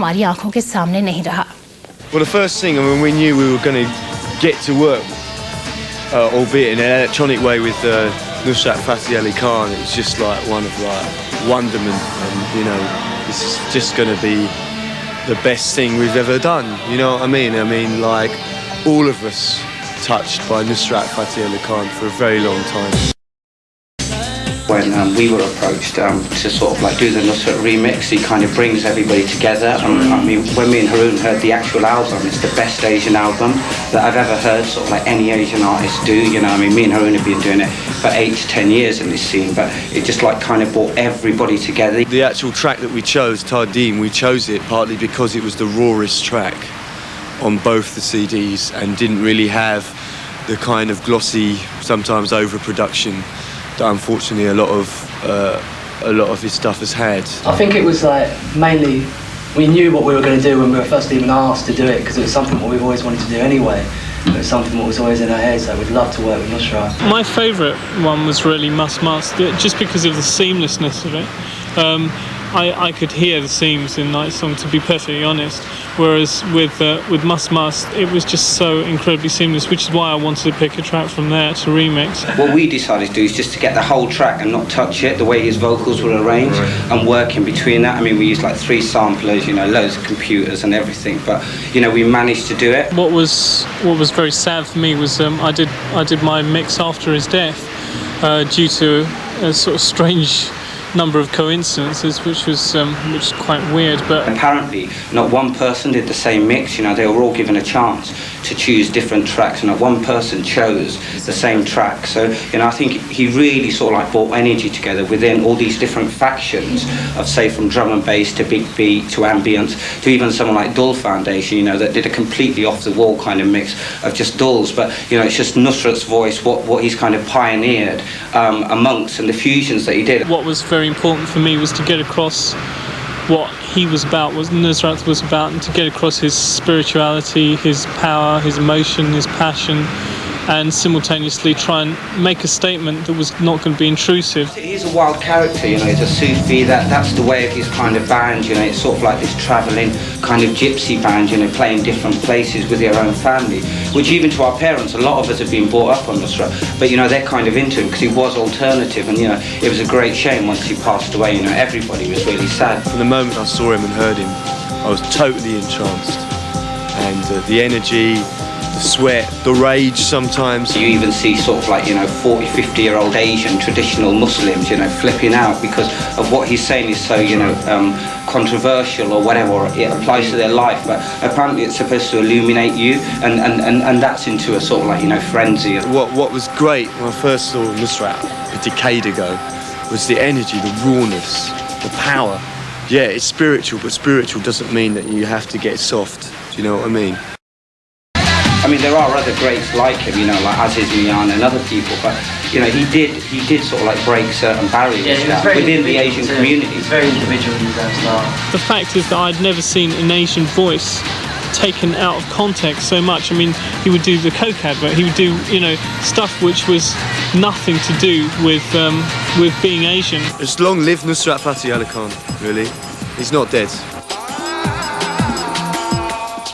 हमारी आंखों के सामने नहीं रहा। Well, the first thing, I mean, we knew we were going to get to work, albeit in an electronic way, with Nusrat Fateh Ali Khan. It was just like one of wonderment, and you know, this is just going to be the best thing we've ever done. You know what I mean? I mean, like all of us touched by Nusrat Fateh Ali Khan for a very long time. When we were approached to sort of like do the Nusrat remix, he kind of brings everybody together. I mean, when me and Haroon heard the actual album, it's the best Asian album that I've ever heard, sort of like any Asian artist do, you know. I mean, me and Haroon have been doing it for 8 to 10 years in this scene, but it just like kind of brought everybody together. The actual track that we chose, Tardeem, we chose it partly because it was the rawest track on both the CDs and didn't really have the kind of glossy, sometimes overproduction that unfortunately a lot of his stuff has had. I think it was like mainly we knew what we were going to do when we were first even asked to do it, because it was something what we've always wanted to do anyway. It was something that was always in our heads that we'd love to work with Nusrat. My favourite one was really Must Must, just because of the seamlessness of it. I could hear the seams in that song, to be perfectly honest, whereas with Must Must it was just so incredibly seamless, which is why I wanted to pick a track from there to remix. What we decided to do is just to get the whole track and not touch it, the way his vocals were arranged, and work in between that. I mean, we used like 3 samplers, you know, loads of computers and everything, but you know, we managed to do it. What was very sad for me was I did my mix after his death due to a sort of strange number of coincidences, which was quite weird. But apparently not one person did the same mix, you know. They were all given a chance to choose different tracks, and not one person chose the same track. So, you know, I think he really sort of like brought energy together within all these different factions of, say, from drum and bass to big beat to ambience to even someone like Dull Foundation, you know, that did a completely off the wall kind of mix of just dulls. But you know, it's just Nusrat's voice, what he's kind of pioneered amongst, and the fusions that he did. What was very important for me was to get across what he was about, what Nusrat was about, and to get across his spirituality, his power, his emotion, his passion, and simultaneously try and make a statement that was not going to be intrusive. He's a wild character, you know. He's a Sufi. That's the way of his kind of band, you know. It's sort of like this travelling kind of gypsy band, you know, playing different places with their own family, which even to our parents, a lot of us have been brought up on Nusrat, but you know, they're kind of into him because he was alternative, and you know, it was a great shame once he passed away. You know, everybody was really sad. From the moment I saw him and heard him, I was totally entranced, and the energy, the sweat, the rage sometimes. You even see sort of like, you know, 40, 50-year-old Asian traditional Muslims, you know, flipping out because of what he's saying is so, you know, controversial or whatever, or it applies to their life, but apparently it's supposed to illuminate you, and that's into a sort of like, you know, frenzy. What was great when I first saw Nusrat a decade ago was the energy, the rawness, the power. Yeah, it's spiritual, but spiritual doesn't mean that you have to get soft. Do you know what I mean? I mean, there are other greats like him, you know, like Aziz Mian and other people, but you know, he did sort of like break certain barriers within the Asian community. He's very individual in his own style. The fact is that I'd never seen an Asian voice taken out of context so much. I mean, he would do the Coke advert, he would do, you know, stuff which was nothing to do with being Asian. Just long live Nusrat Fateh Ali Khan, really. He's not dead.